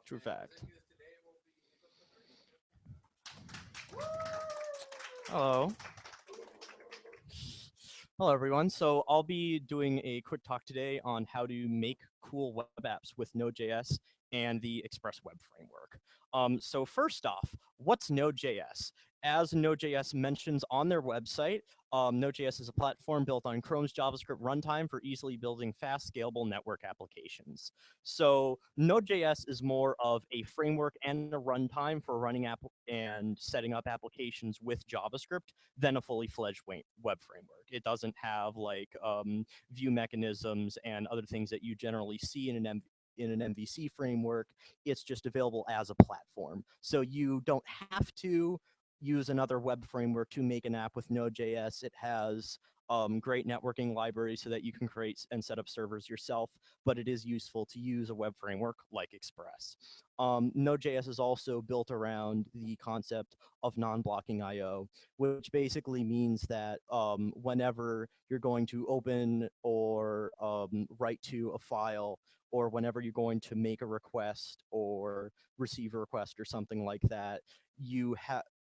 True fact. Hello. Hello, everyone. So I'll be doing a quick talk today on how to make cool web apps with Node.js and the Express Web Framework. So first off, what's Node.js? As Node.js mentions on their website, Node.js is a platform built on Chrome's JavaScript runtime for easily building fast, scalable network applications. So Node.js is more of a framework and a runtime for running and setting up applications with JavaScript than a fully fledged web framework. It doesn't have like view mechanisms and other things that you generally see in an MVC framework. It's just available as a platform. So you don't have to use another web framework to make an app with Node.js. It has great networking libraries so that you can create and set up servers yourself, but it is useful to use a web framework like Express. Node.js is also built around the concept of non-blocking I/O, which basically means that whenever you're going to open or write to a file, or whenever you're going to make a request or receive a request or something like that, you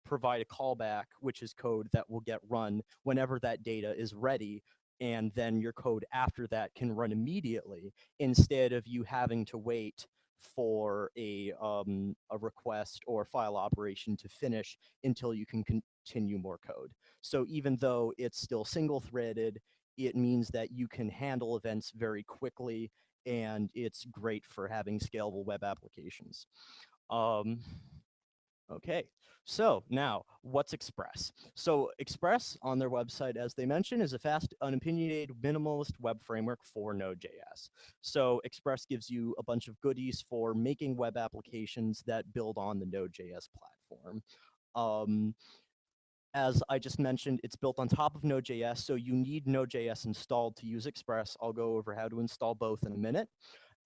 provide a callback, which is code that will get run whenever that data is ready. And then your code after that can run immediately instead of you having to wait for a request or file operation to finish until you can continue more code. So even though it's still single-threaded, it means that you can handle events very quickly, and it's great for having scalable web applications. Okay, so now what's Express? So Express on their website, as they mentioned, is a fast, unopinionated, minimalist web framework for Node.js. So Express gives you a bunch of goodies for making web applications that build on the Node.js platform. Um, as I just mentioned, it's built on top of Node.js, so you need Node.js installed to use Express. I'll go over how to install both in a minute.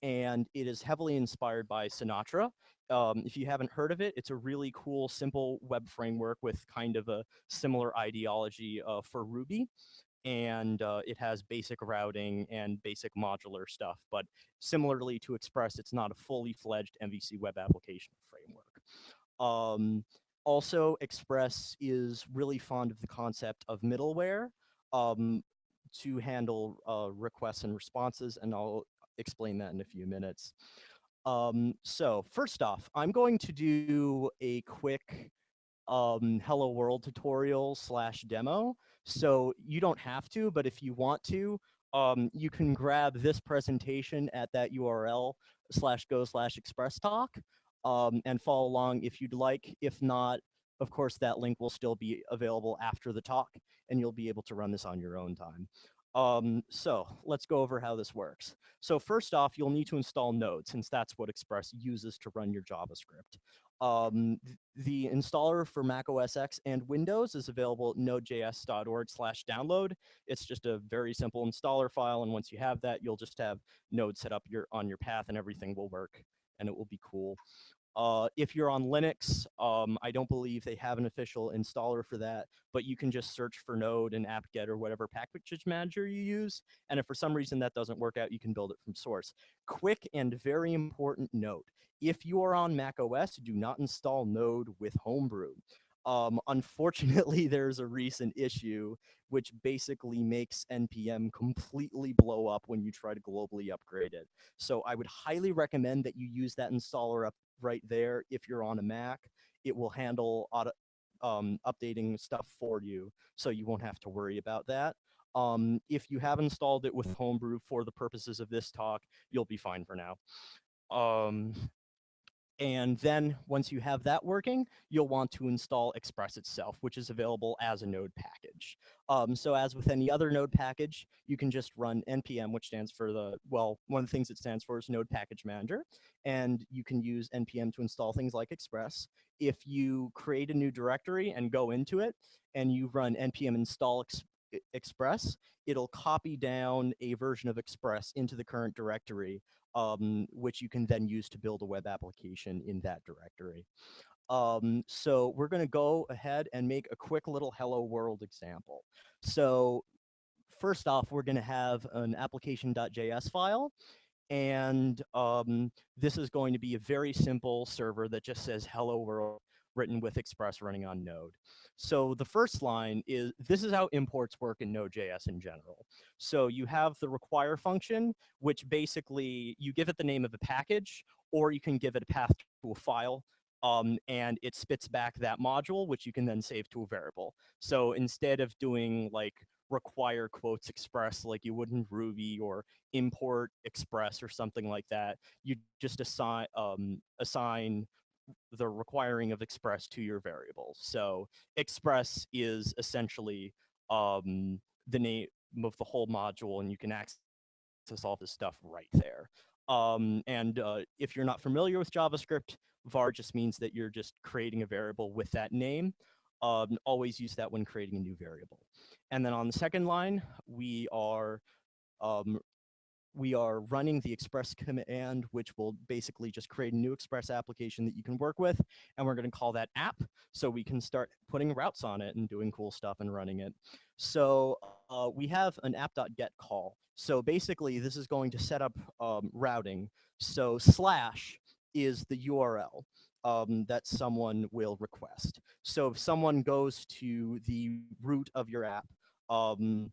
And it is heavily inspired by Sinatra. If you haven't heard of it, it's a really cool, simple web framework with kind of a similar ideology for Ruby. And it has basic routing and basic modular stuff. But similarly to Express, it's not a fully fledged MVC web application framework. Also, Express is really fond of the concept of middleware to handle requests and responses, and I'll explain that in a few minutes. So first off, I'm going to do a quick hello world tutorial / demo. So you don't have to, but if you want to, you can grab this presentation at that URL /go/express talk and follow along if you'd like. If not, of course, that link will still be available after the talk, and you'll be able to run this on your own time. So let's go over how this works. So first off, you'll need to install Node, since that's what Express uses to run your JavaScript. The installer for Mac OS X and Windows is available at nodejs.org/download. It's just a very simple installer file, and once you have that, you'll just have Node set up on your path, and everything will work, and it will be cool. If you're on Linux, I don't believe they have an official installer for that, but you can just search for Node and apt-get or whatever package manager you use. And if for some reason that doesn't work out, you can build it from source. Quick and very important note: if you are on Mac OS, do not install Node with Homebrew. Unfortunately, there's a recent issue which basically makes NPM completely blow up when you try to globally upgrade it. So I would highly recommend that you use that installer up right there. If you're on a Mac, it will handle updating stuff for you, so you won't have to worry about that. If you have installed it with Homebrew for the purposes of this talk, you'll be fine for now. And then once you have that working, you'll want to install Express itself, which is available as a Node package. So as with any other Node package, you can just run npm, which stands for one of the things it stands for is Node Package Manager. And you can use npm to install things like Express. If you create a new directory and go into it, and you run npm install Express, it'll copy down a version of Express into the current directory, which you can then use to build a web application in that directory. So we're going to go ahead and make a quick little hello world example. So first off, we're going to have an application.js file. And this is going to be a very simple server that just says hello world written with Express running on Node. So the first line is, this is how imports work in Node.js in general. So you have the require function, which basically you give it the name of a package, or you can give it a path to a file, and it spits back that module, which you can then save to a variable. So instead of doing like require quotes express like you would in Ruby, or import express or something like that, you just assign the requiring of express to your variable. So express is essentially the name of the whole module, and you can access all this stuff right there. And if you're not familiar with JavaScript, var just means that you're just creating a variable with that name. Always use that when creating a new variable. And then on the second line, um, we are running the express command, which will basically just create a new express application that you can work with. And we're going to call that app, so we can start putting routes on it and doing cool stuff and running it. So we have an app.get call. So basically, this is going to set up routing. So slash is the URL that someone will request. So if someone goes to the root of your app, um,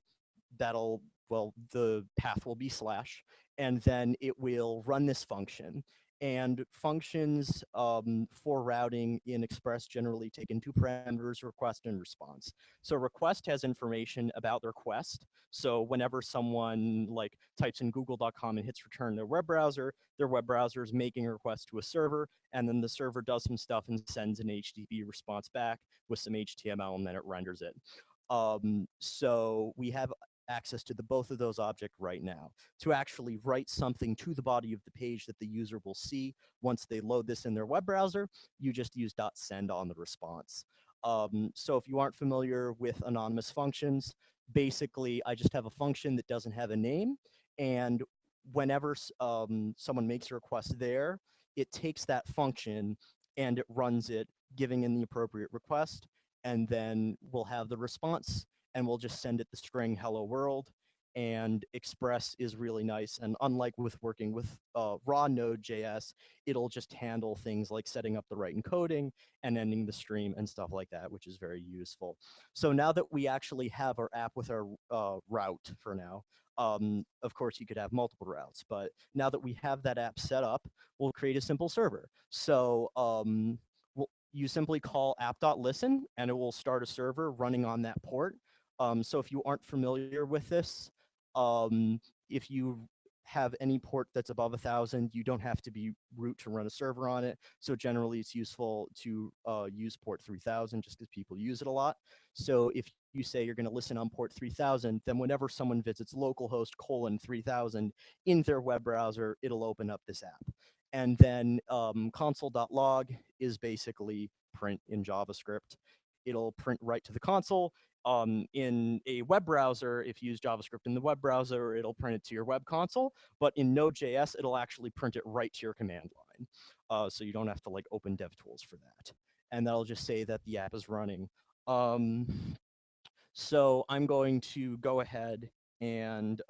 the path will be slash, and then it will run this function. And functions for routing in Express generally take in two parameters, request and response. So request has information about the request. So whenever someone like types in google.com and hits return their web browser is making a request to a server, and then the server does some stuff and sends an HTTP response back with some HTML, and then it renders it. So we have access to both of those objects right now. To actually write something to the body of the page that the user will see once they load this in their web browser, you just use .send on the response. So if you aren't familiar with anonymous functions, basically I just have a function that doesn't have a name, and whenever someone makes a request there, it takes that function and it runs it, giving in the appropriate request, and then we'll have the response, and we'll just send it the string hello world. And Express is really nice, and unlike with working with raw Node.js, it'll just handle things like setting up the right encoding and ending the stream and stuff like that, which is very useful. So now that we actually have our app with our route for now, of course you could have multiple routes, but now that we have that app set up, we'll create a simple server. So you simply call app.listen, and it will start a server running on that port. So if you aren't familiar with this, if you have any port that's above 1,000, you don't have to be root to run a server on it. So generally, it's useful to use port 3,000 just because people use it a lot. So if you say you're going to listen on port 3,000, then whenever someone visits localhost :3000 in their web browser, it'll open up this app. And then console.log is basically print in JavaScript. It'll print right to the console. In a web browser, if you use JavaScript in the web browser, it'll print it to your web console. But in Node.js, it'll actually print it right to your command line. So you don't have to like open DevTools for that. And that'll just say that the app is running. So I'm going to go ahead and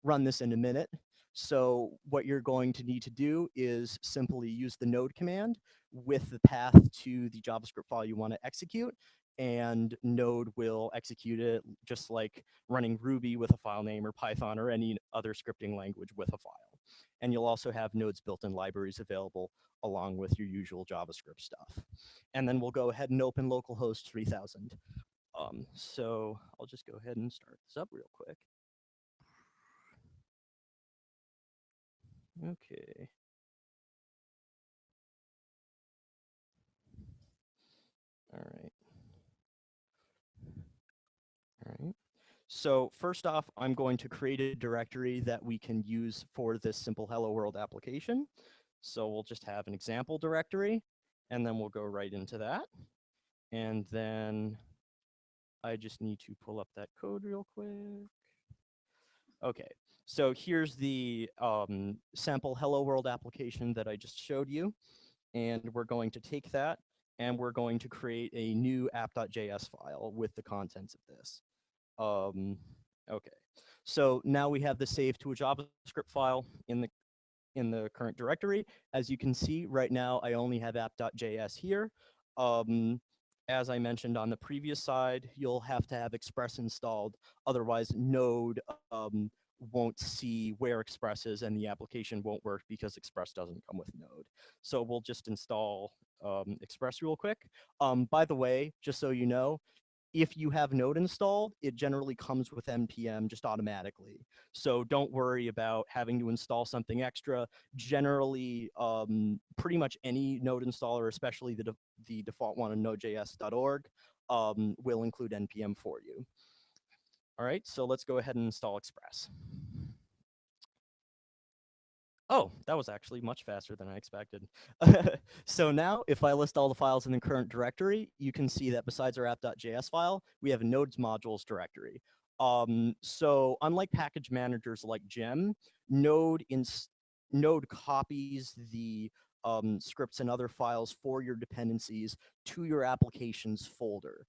run this in a minute. So what you're going to need to do is simply use the node command with the path to the JavaScript file you want to execute, and Node will execute it just like running Ruby with a file name, or Python, or any other scripting language with a file. And you'll also have Node's built-in libraries available along with your usual JavaScript stuff. And then we'll go ahead and open localhost 3000. So I'll just go ahead and start this up real quick. Okay. All right. All right. So first off, I'm going to create a directory that we can use for this simple hello world application. So we'll just have an example directory, and then we'll go right into that. And then I just need to pull up that code real quick. Okay, so here's the sample hello world application that I just showed you. And we're going to take that, and we're going to create a new app.js file with the contents of this. Okay, so now we have the save to a JavaScript file in the in the current directory. As you can see right now, I only have app.js here. As I mentioned on the previous side, you'll have to have Express installed. Otherwise, Node won't see where Express is and the application won't work because Express doesn't come with Node. So we'll just install Express real quick. By the way, just so you know, if you have Node installed, it generally comes with npm just automatically. So don't worry about having to install something extra. Generally, pretty much any Node installer, especially the default one on nodejs.org, will include npm for you. All right, so let's go ahead and install Express. Oh, that was actually much faster than I expected. So now, if I list all the files in the current directory, you can see that besides our app.js file, we have a Node's modules directory. So unlike package managers like Gem, Node copies the scripts and other files for your dependencies to your applications folder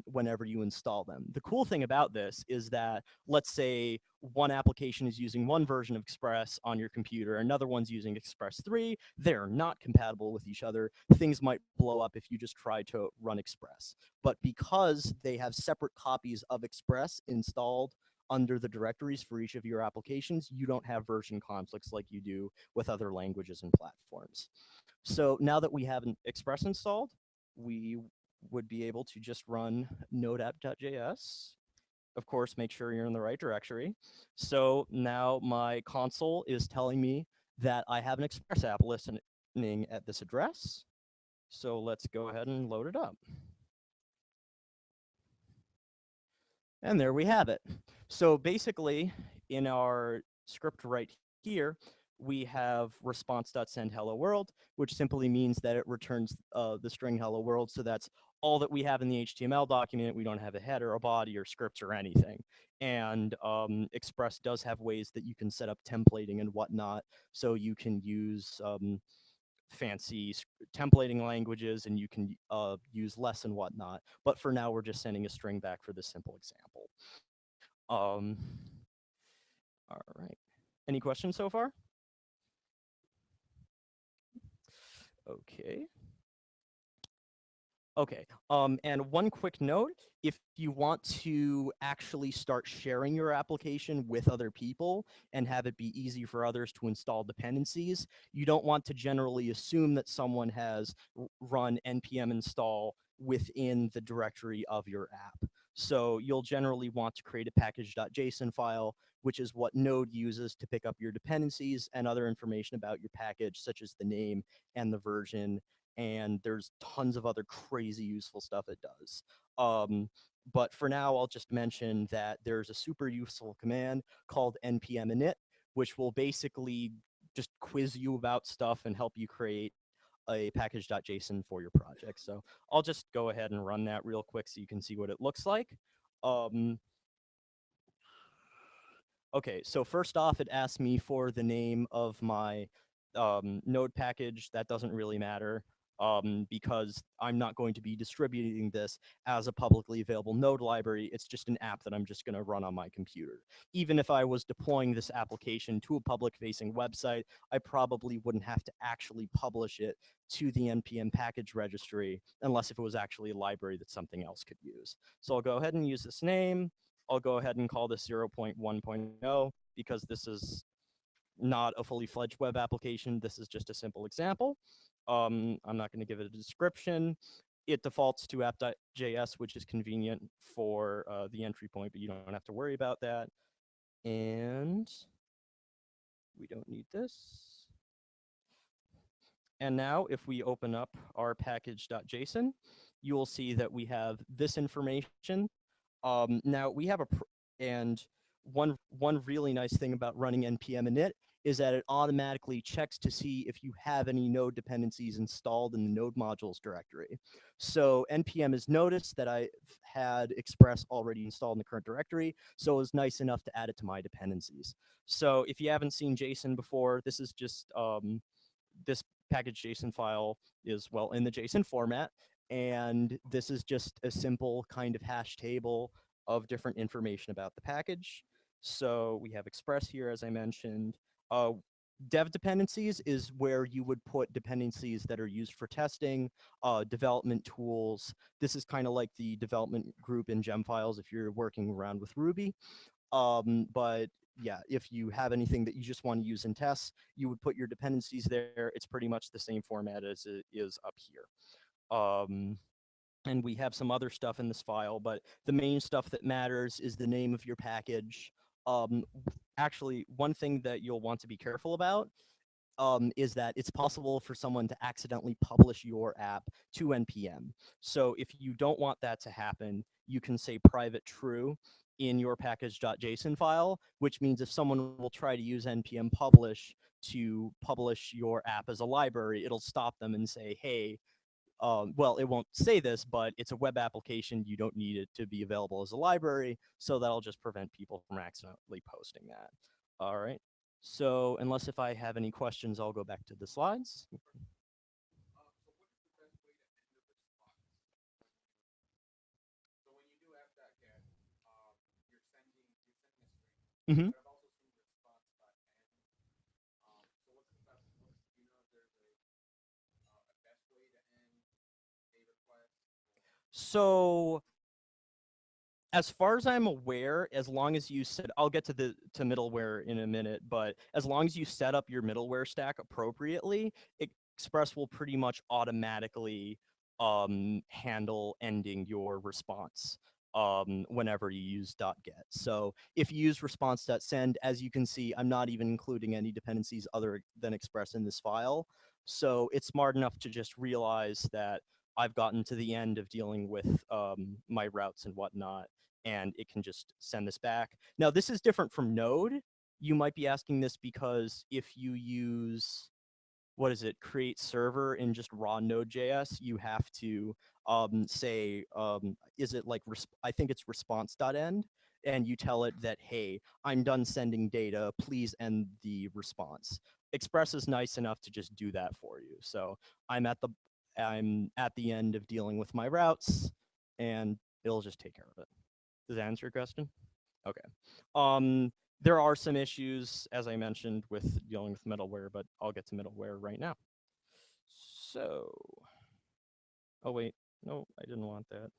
whenever you install them. The cool thing about this is that, let's say one application is using one version of Express on your computer, another one's using Express 3, they're not compatible with each other. Things might blow up if you just try to run Express. But because they have separate copies of Express installed under the directories for each of your applications, you don't have version conflicts like you do with other languages and platforms. So now that we have an Express installed, we would be able to just run node app.js. Of course, make sure you're in the right directory. So now my console is telling me that I have an Express app listening at this address. So let's go ahead and load it up. And there we have it. So basically, in our script right here, we have response.send hello world, which simply means that it returns the string hello world. So that's all that we have in the HTML document. We don't have a header, a body, or scripts or anything. And Express does have ways that you can set up templating and whatnot. So you can use fancy templating languages, and you can use less and whatnot. But for now, we're just sending a string back for this simple example. All right. Any questions so far? Okay. Okay. And one quick note, if you want to actually start sharing your application with other people and have it be easy for others to install dependencies, you don't want to generally assume that someone has run npm install within the directory of your app. So you'll generally want to create a package.json file, which is what Node uses to pick up your dependencies and other information about your package, such as the name and the version, and there's tons of other crazy useful stuff it does. But for now, I'll just mention that there's a super useful command called npm init, which will basically just quiz you about stuff and help you create a package.json for your project. So I'll just go ahead and run that real quick so you can see what it looks like. Okay, so first off, it asks me for the name of my node package. That doesn't really matter because I'm not going to be distributing this as a publicly available node library. It's just an app that I'm just going to run on my computer. Even if I was deploying this application to a public-facing website, I probably wouldn't have to actually publish it to the npm package registry unless if it was actually a library that something else could use. So I'll go ahead and use this name. I'll go ahead and call this 0.1.0 because this is not a fully fledged web application. This is just a simple example. I'm not going to give it a description. It defaults to app.js, which is convenient for the entry point, but you don't have to worry about that. And we don't need this. And now if we open up our package.json, you will see that we have this information. Now we have and one really nice thing about running npm init is that it automatically checks to see if you have any node dependencies installed in the node modules directory. So npm has noticed that I've had Express already installed in the current directory, so it was nice enough to add it to my dependencies. So if you haven't seen JSON before, this is just this package JSON file is, well, in the JSON format. And this is just a simple kind of hash table of different information about the package. So we have Express here, as I mentioned. Dev dependencies is where you would put dependencies that are used for testing, development tools. This is kind of like the development group in gem files if you're working around with Ruby. But yeah, if you have anything that you just want to use in tests, you would put your dependencies there. It's pretty much the same format as it is up here. And we have some other stuff in this file, but the main stuff that matters is the name of your package. Actually, one thing that you'll want to be careful about is that it's possible for someone to accidentally publish your app to npm. So if you don't want that to happen, you can say private true in your package.json file, which means if someone will try to use npm publish to publish your app as a library, it'll stop them and say, hey, well, it won't say this, but it's a web application. You don't need it to be available as a library. So that'll just prevent people from accidentally posting that. All right. So unless if I have any questions, I'll go back to the slides. Mm-hmm. So as far as I'm aware, as long as you set, I'll get to middleware in a minute, but as long as you set up your middleware stack appropriately, Express will pretty much automatically handle ending your response whenever you use .get. So if you use response.send, as you can see, I'm not even including any dependencies other than Express in this file. So it's smart enough to just realize that I've gotten to the end of dealing with my routes and whatnot, and it can just send this back. Now, this is different from Node. You might be asking this because if you use, what is it, create server in just raw Node.js, you have to say, is it like, I think it's response.end, and you tell it that, hey, I'm done sending data, please end the response. Express is nice enough to just do that for you. So I'm at the end of dealing with my routes, and it'll just take care of it. Does that answer your question? Okay. There are some issues, as I mentioned, with dealing with middleware, but I'll get to middleware right now. So, oh wait, no, I didn't want that.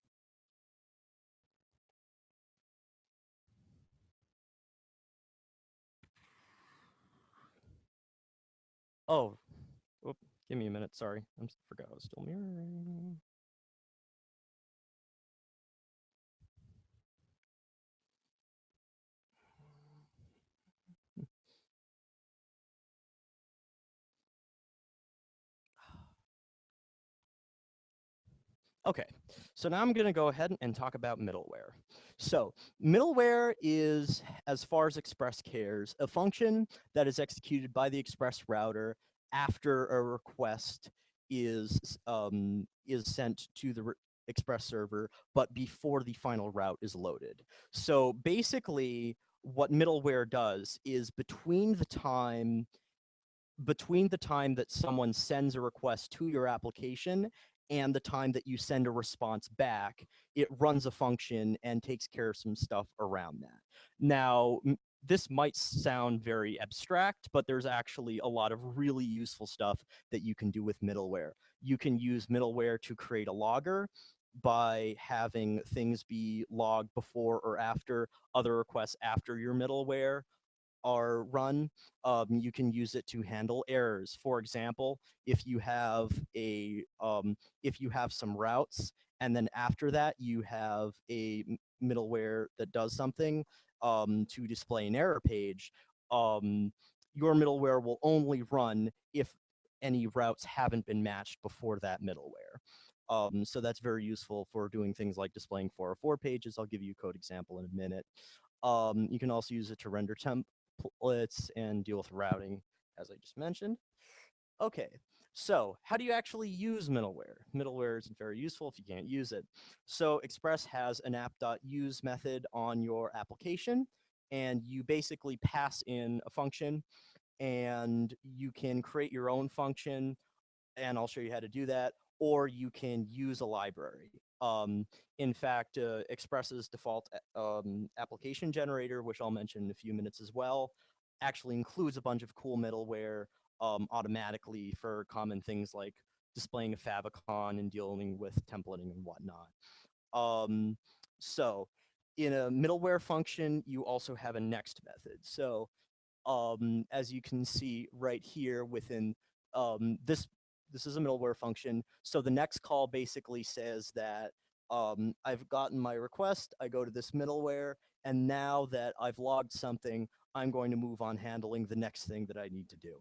Oh, whoop, give me a minute. Sorry, I forgot I was still mirroring. Okay, so now I'm going to go ahead and talk about middleware. So middleware is, as far as Express cares, a function that is executed by the Express router after a request is sent to the Express server, but before the final route is loaded. So basically, what middleware does is between the time that someone sends a request to your application and the time that you send a response back, it runs a function and takes care of some stuff around that. Now, this might sound very abstract, but there's actually a lot of really useful stuff that you can do with middleware. You can use middleware to create a logger by having things be logged before or after other requests after your middleware are run. You can use it to handle errors. For example, if you have some routes, and then after that you have a middleware that does something to display an error page, your middleware will only run if any routes haven't been matched before that middleware. So that's very useful for doing things like displaying 404 pages. I'll give you a code example in a minute. You can also use it to render templates and deal with routing, as I just mentioned. Okay, so how do you actually use middleware? Middleware is very useful if you can't use it. So Express has an app.use method on your application, and you basically pass in a function, and you can create your own function, and I'll show you how to do that, or you can use a library. In fact, Express's default application generator, which I'll mention in a few minutes as well, actually includes a bunch of cool middleware automatically for common things like displaying a favicon and dealing with templating and whatnot. Um, so in a middleware function, you also have a next method. So as you can see right here within this is a middleware function. So the next call basically says that I've gotten my request, I go to this middleware, and now that I've logged something, I'm going to move on handling the next thing that I need to do.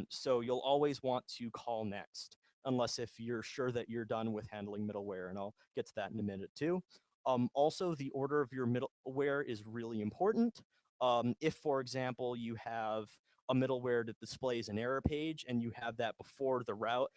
So you'll always want to call next, unless if you're sure that you're done with handling middleware, and I'll get to that in a minute too. Also, the order of your middleware is really important. If, for example, you have a middleware that displays an error page and you have that before the route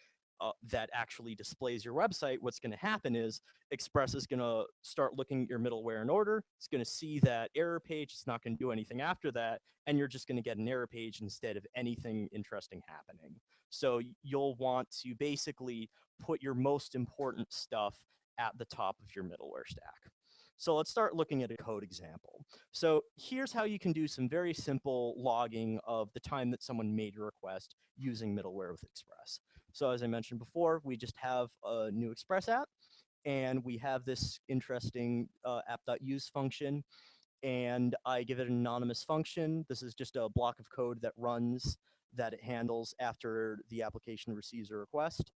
that actually displays your website, what's going to happen is Express is going to start looking at your middleware in order. It's going to see that error page. It's not going to do anything after that. And you're just going to get an error page instead of anything interesting happening. So you'll want to basically put your most important stuff at the top of your middleware stack. So let's start looking at a code example. So here's how you can do some very simple logging of the time that someone made a request using middleware with Express. So as I mentioned before, we just have a new Express app, and we have this interesting app.use function, and I give it an anonymous function. This is just a block of code that runs that it handles after the application receives a request.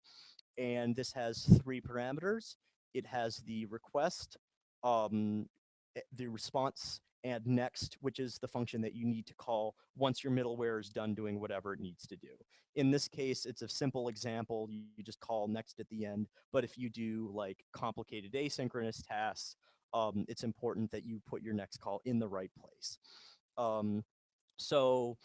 And this has 3 parameters. It has the request, the response, and next, which is the function that you need to call once your middleware is done doing whatever it needs to do. In this case, it's a simple example. You just call next at the end. But if you do like complicated asynchronous tasks, it's important that you put your next call in the right place. So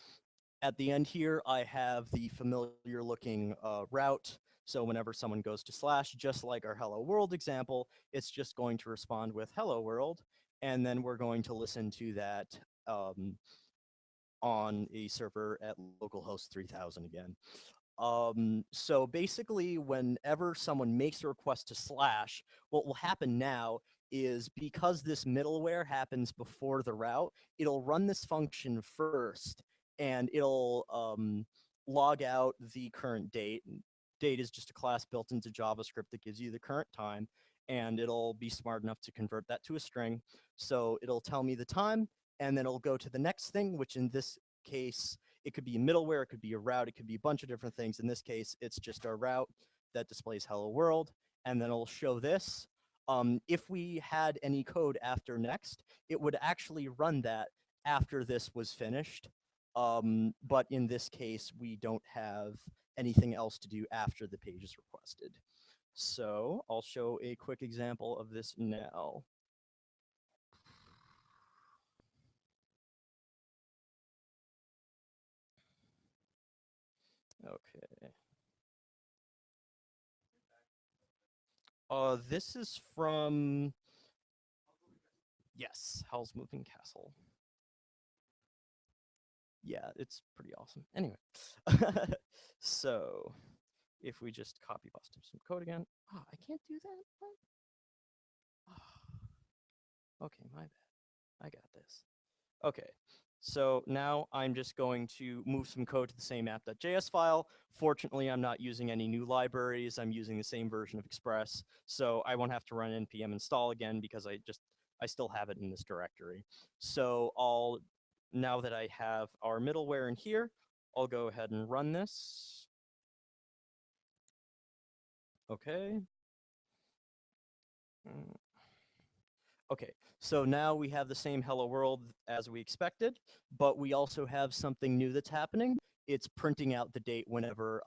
at the end here, I have the familiar looking route. So whenever someone goes to slash, just like our hello world example, it's just going to respond with hello world. And then we're going to listen to that on a server at localhost 3000 again. So basically, whenever someone makes a request to slash, what will happen now is because this middleware happens before the route, it'll run this function first, and it'll log out the current date. Date is just a class built into JavaScript that gives you the current time, and it'll be smart enough to convert that to a string. So it'll tell me the time, and then it'll go to the next thing, which in this case, it could be a middleware, it could be a route, it could be a bunch of different things. In this case, it's just a route that displays hello world, and then it'll show this. If we had any code after next, it would actually run that after this was finished. But in this case, we don't have anything else to do after the page is requested. So I'll show a quick example of this now. Okay. This is from, yes, Howl's Moving Castle. Yeah, it's pretty awesome. Anyway, so if we just copy paste some code again. Oh, I can't do that? What? Oh. Okay, my bad. I got this. Okay, so now I'm just going to move some code to the same app.js file. Fortunately, I'm not using any new libraries. I'm using the same version of Express, so I won't have to run npm install again because I still have it in this directory. So now that I have our middleware in here, I'll go ahead and run this. Okay. Okay, so now we have the same hello world as we expected, but we also have something new that's happening. It's printing out the date whenever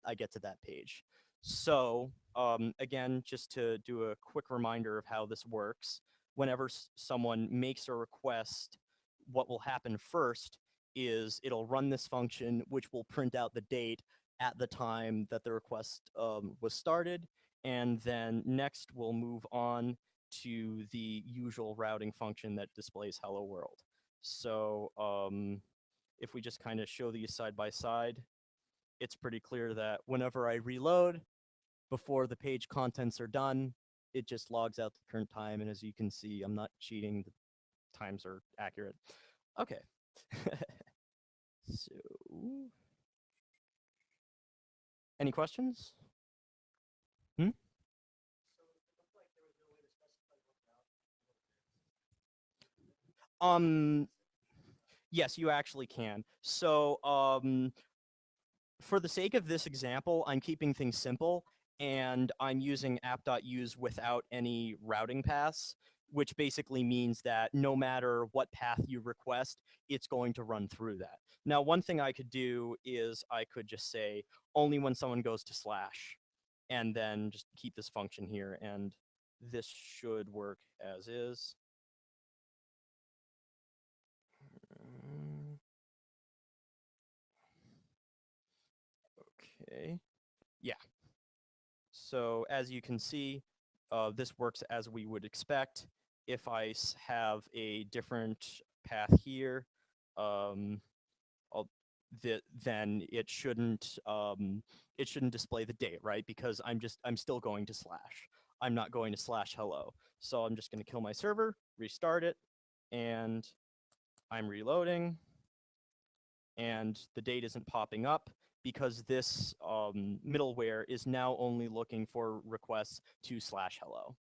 I get to that page. So again, just to do a quick reminder of how this works, whenever someone makes a request, what will happen first is it'll run this function, which will print out the date at the time that the request was started. And then next we'll move on to the usual routing function that displays hello world. So if we just kind of show these side by side, it's pretty clear that whenever I reload, before the page contents are done, it just logs out the current time. And as you can see, I'm not cheating. The times are accurate. Okay, So, any questions? Hmm? Um, yes, you actually can. So, for the sake of this example, I'm keeping things simple and I'm using app.use without any routing paths, which basically means that no matter what path you request, it's going to run through that. Now, one thing I could do is I could just say only when someone goes to slash, and then just keep this function here, and this should work as is. Okay. Yeah. So as you can see, this works as we would expect. If I have a different path here, um, then it shouldn't display the date, right? Because I'm still going to slash. I'm not going to slash hello. So I'm just going to kill my server, restart it, and I'm reloading, and the date isn't popping up because this middleware is now only looking for requests to slash hello.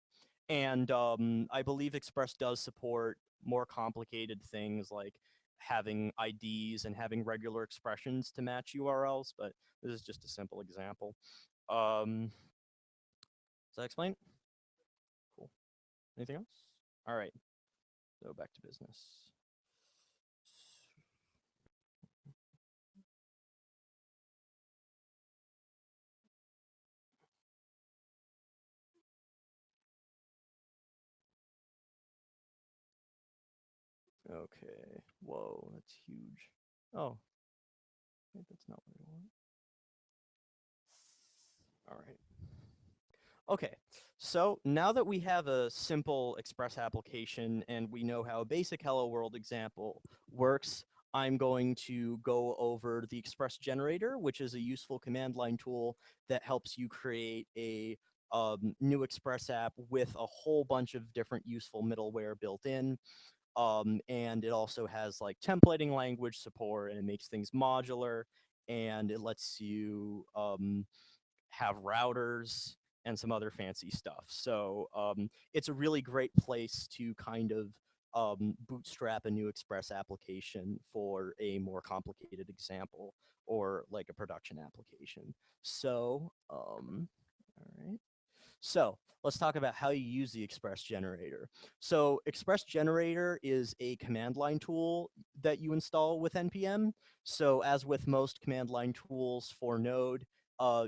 And I believe Express does support more complicated things like having IDs and having regular expressions to match URLs, but this is just a simple example. Does that explain? Cool. Anything else? All right, so back to business. Okay, whoa, that's huge. Oh, wait, that's not what I want. All right. Okay, so now that we have a simple Express application and we know how a basic Hello World example works, I'm going to go over the Express generator, which is a useful command line tool that helps you create a new Express app with a whole bunch of different useful middleware built in. And it also has like templating language support, and it makes things modular, and it lets you have routers and some other fancy stuff. So it's a really great place to kind of bootstrap a new Express application for a more complicated example or like a production application. So, all right. So let's talk about how you use the Express generator. So Express generator is a command line tool that you install with NPM. So as with most command line tools for Node,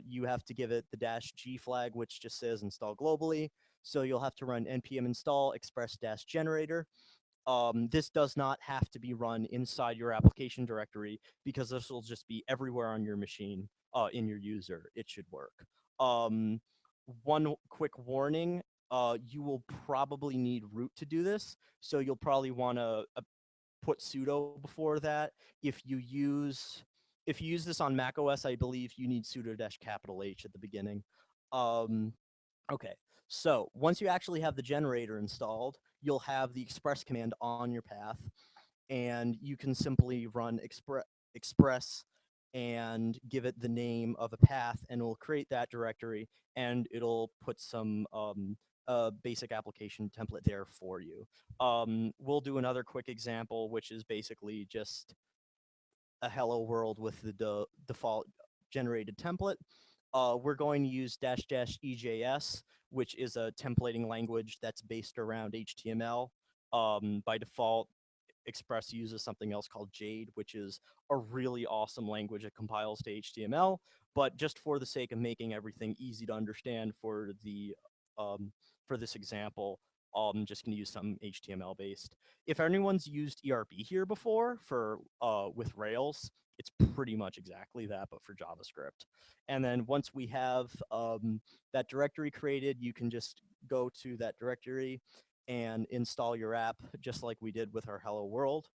you have to give it the -G flag, which just says install globally. So you'll have to run npm install express-generator. This does not have to be run inside your application directory because this will just be everywhere on your machine in your user. It should work. One quick warning, you will probably need root to do this. So you'll probably want to put sudo before that. If you use this on Mac OS, I believe you need sudo-H at the beginning. Okay, so once you actually have the generator installed, you'll have the express command on your path, and you can simply run express and give it the name of a path, and it'll create that directory, and it'll put some basic application template there for you. We'll do another quick example, which is basically just a hello world with the default generated template. We're going to use --EJS, which is a templating language that's based around HTML. By default, Express uses something else called Jade, which is a really awesome language that compiles to HTML. But just for the sake of making everything easy to understand for this example, I'm just going to use some HTML based. If anyone's used ERB here before for with Rails, it's pretty much exactly that, but for JavaScript. And then once we have that directory created, you can just go to that directory and install your app just like we did with our Hello World.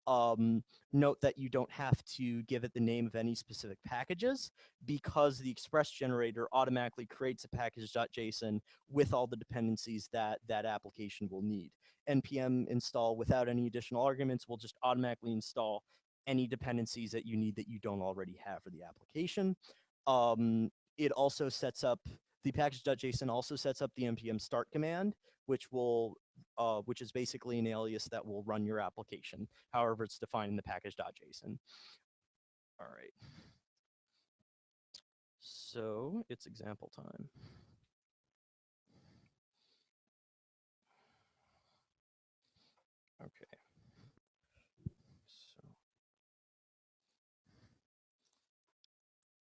Note that you don't have to give it the name of any specific packages because the express generator automatically creates a package.json with all the dependencies that that application will need. npm install without any additional arguments will just automatically install any dependencies that you need that you don't already have for the application. It also sets up the package.json also sets up the npm start command, which is basically an alias that will run your application, however it's defined in the package.json. All right. So it's example time. Okay. So,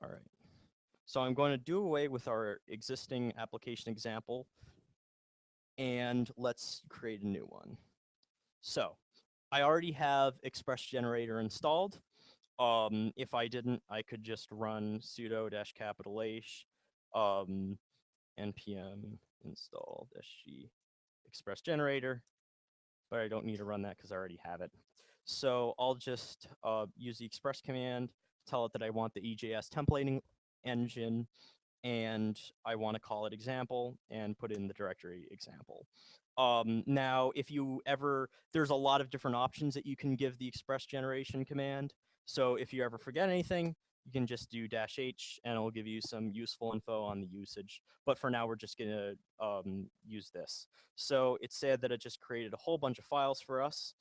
all right. So I'm going to do away with our existing application example, and let's create a new one. So I already have Express Generator installed. If I didn't, I could just run sudo -H npm install -g Express Generator, but I don't need to run that because I already have it. So I'll just use the express command, tell it that I want the EJS templating engine, and I want to call it example and put in the directory example. Now, if you ever, there's a lot of different options that you can give the express generation command. So if you ever forget anything, you can just do -H and it'll give you some useful info on the usage. But for now, we're just going to use this. So it said that it just created a whole bunch of files for us.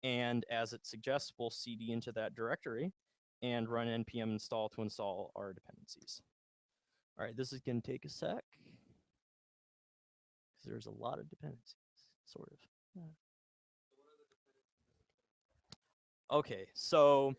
And as it suggests, we'll cd into that directory and run npm install to install our dependencies. All right, this is going to take a sec because there's a lot of dependencies, sort of. Yeah. Okay, so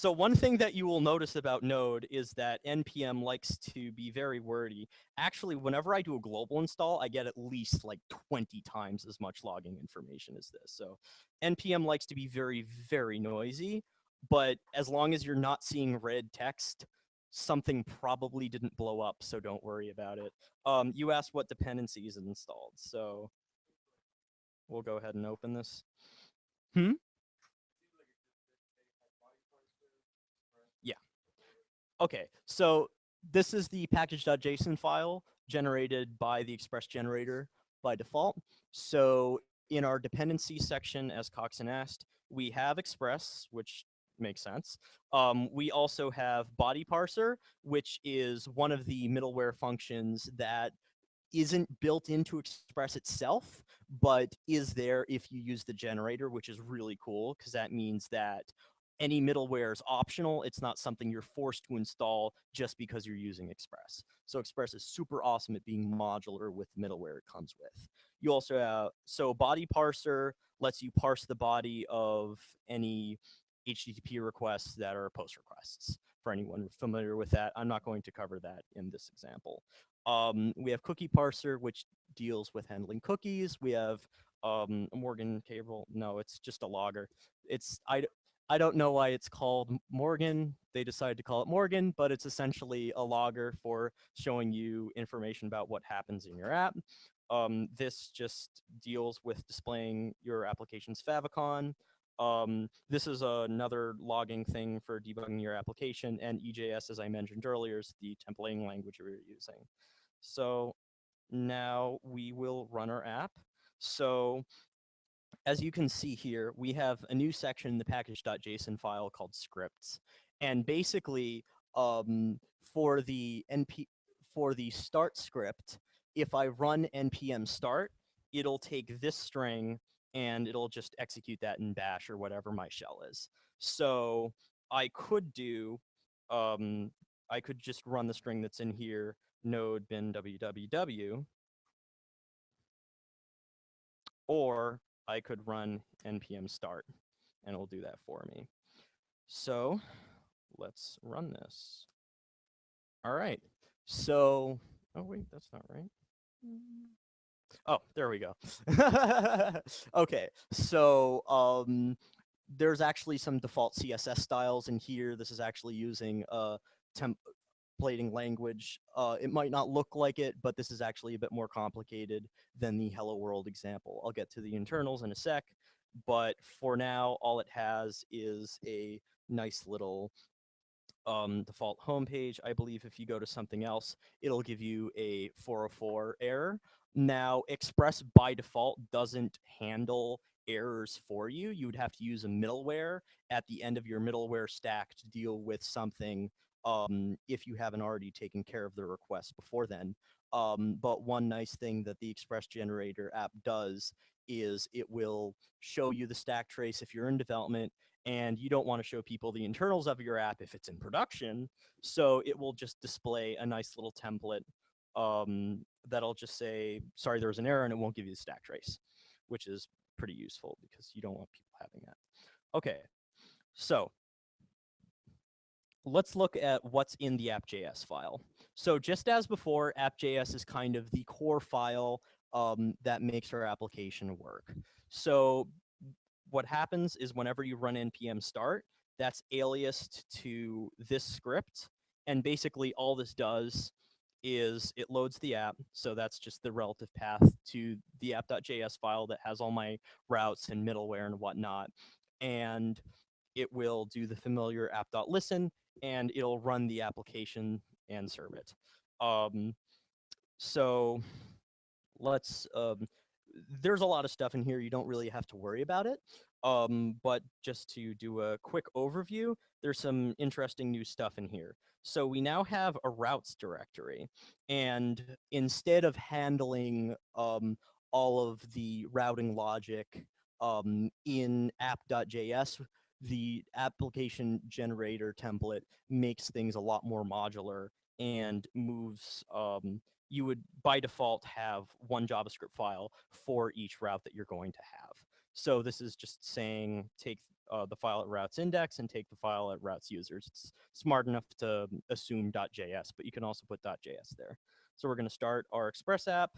one thing that you will notice about Node is that npm likes to be very wordy. Actually, whenever I do a global install, I get at least like 20 times as much logging information as this. So npm likes to be very, very noisy, but as long as you're not seeing red text, something probably didn't blow up, so don't worry about it. You asked what dependencies is installed, so we'll go ahead and open this. Yeah. Okay, so this is the package.json file generated by the express generator by default. So in our dependency section, as Coxon asked, we have express, which makes sense. We also have body parser, which is one of the middleware functions that isn't built into Express itself, but is there if you use the generator, which is really cool because that means that any middleware is optional. It's not something you're forced to install just because you're using Express. So Express is super awesome at being modular with middleware it comes with. You also have, so body parser lets you parse the body of any HTTP requests that are post requests. For anyone familiar with that, I'm not going to cover that in this example. We have cookie parser, which deals with handling cookies. We have a Morgan cable. No, it's just a logger. I don't know why it's called Morgan. They decided to call it Morgan, but it's essentially a logger for showing you information about what happens in your app. This just deals with displaying your application's favicon. This is another logging thing for debugging your application, and EJS, as I mentioned earlier, is the templating language we're using. So now we will run our app. So as you can see here, we have a new section in the package.json file called scripts. And basically, for the start script, if I run npm start, it'll take this string and it'll just execute that in bash or whatever my shell is. So I could do, I could just run the string that's in here, node bin www, or I could run npm start, and it'll do that for me. So let's run this. All right. So, oh wait, that's not right. Oh, there we go. Okay, so there's actually some default CSS styles in here. This is actually using templating language. It might not look like it, but this is actually a bit more complicated than the Hello World example. I'll get to the internals in a sec. but for now, all it has is a nice little default homepage. I believe if you go to something else, it'll give you a 404 error. Now, Express by default doesn't handle errors for you. You would have to use a middleware at the end of your middleware stack to deal with something if you haven't already taken care of the request before then. But one nice thing that the Express Generator app does is it will show you the stack trace if you're in development and you don't want to show people the internals of your app if it's in production. So it will just display a nice little template that'll just say, sorry, there was an error, and it won't give you the stack trace, which is pretty useful because you don't want people having that. Okay, so let's look at what's in the app.js file. So just as before, app.js is kind of the core file that makes our application work. So what happens is whenever you run npm start, that's aliased to this script. And basically all this does is it loads the app. So that's just the relative path to the app.js file that has all my routes and middleware and whatnot. And it will do the familiar app.listen, and it'll run the application and serve it. So let's there's a lot of stuff in here. You don't really have to worry about it. But just to do a quick overview, there's some interesting new stuff in here. So we now have a routes directory, and instead of handling all of the routing logic in app.js, the application generator template makes things a lot more modular and moves you would by default have one JavaScript file for each route that you're going to have. So this is just saying take the file at routes index and take the file at routes users. It's smart enough to assume .js, but you can also put .js there. So we're going to start our Express app.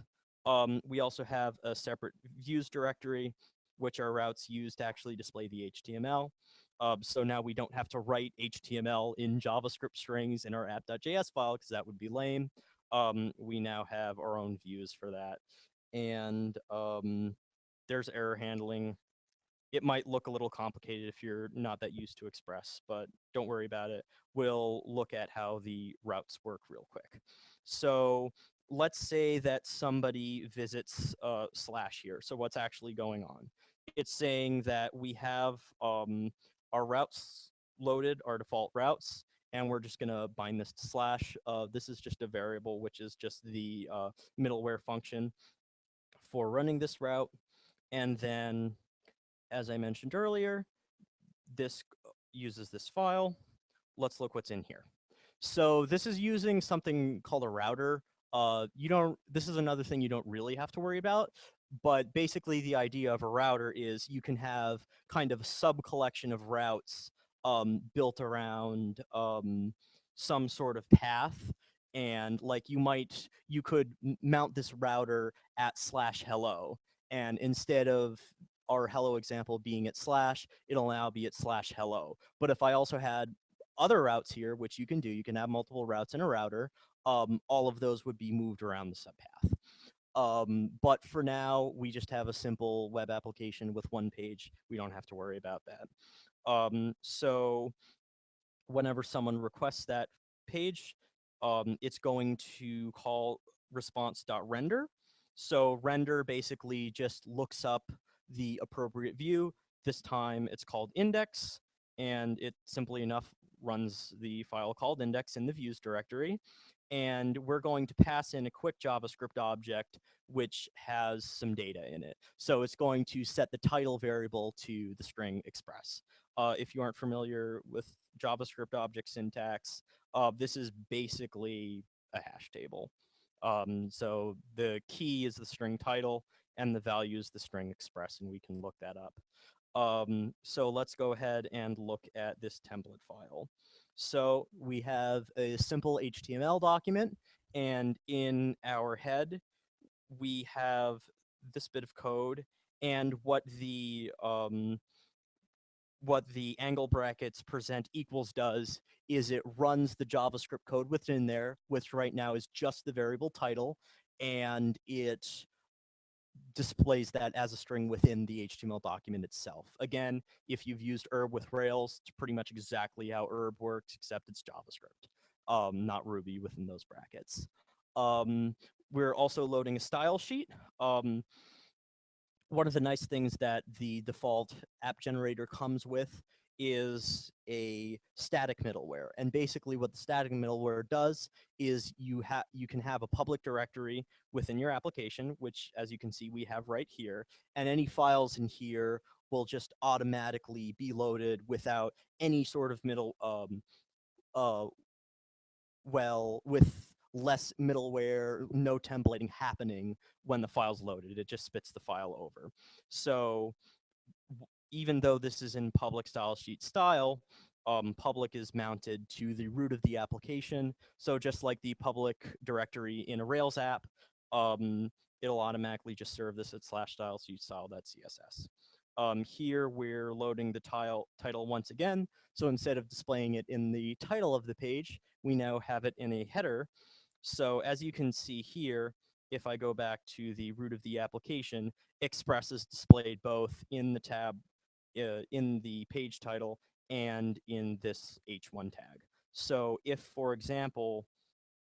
We also have a separate views directory, which our routes use to actually display the HTML. So now we don't have to write HTML in JavaScript strings in our app.js file because that would be lame. We now have our own views for that. And there's error handling. It might look a little complicated if you're not that used to Express, but don't worry about it. We'll look at how the routes work real quick. So let's say that somebody visits slash here. So what's actually going on? It's saying that we have our routes loaded, our default routes, and we're just going to bind this to slash. This is just a variable, which is just the middleware function for running this route. And then, as I mentioned earlier, this uses this file. Let's look what's in here. So this is using something called a router. This is another thing you don't really have to worry about. But basically, the idea of a router is you can have kind of a sub collection of routes built around some sort of path. And like you could mount this router at /hello. And instead of our hello example being at slash, it'll now be at /hello. But if I also had other routes here, which you can do, you can have multiple routes in a router, all of those would be moved around the subpath. But for now, we just have a simple web application with one page. We don't have to worry about that. So whenever someone requests that page, it's going to call response.render. So render basically just looks up the appropriate view. This time it's called index, and it simply enough runs the file called index in the views directory. And we're going to pass in a quick JavaScript object which has some data in it. So it's going to set the title variable to the string express. If you aren't familiar with JavaScript object syntax, this is basically a hash table. So the key is the string title, and the value is the string express, and we can look that up. So let's go ahead and look at this template file. So we have a simple HTML document, and in our head, we have this bit of code, and what the angle brackets present equals does is it runs the JavaScript code within there, which right now is just the variable title, and it displays that as a string within the HTML document itself. Again, if you've used herb with Rails, it's pretty much exactly how herb works, except it's JavaScript, not Ruby within those brackets. We're also loading a style sheet. One of the nice things that the default app generator comes with is a static middleware. And basically what the static middleware does is you can have a public directory within your application, which as you can see we have right here, and any files in here will just automatically be loaded without any sort of uh, with less middleware, no templating happening when the file's loaded. It just spits the file over. So even though this is in public style sheet style, public is mounted to the root of the application. So just like the public directory in a Rails app, it'll automatically just serve this at /style sheet style.css. Here we're loading the title once again. So instead of displaying it in the title of the page, we now have it in a header. So as you can see here, if I go back to the root of the application, Express is displayed both in the tab, in the page title, and in this H1 tag. So if, for example,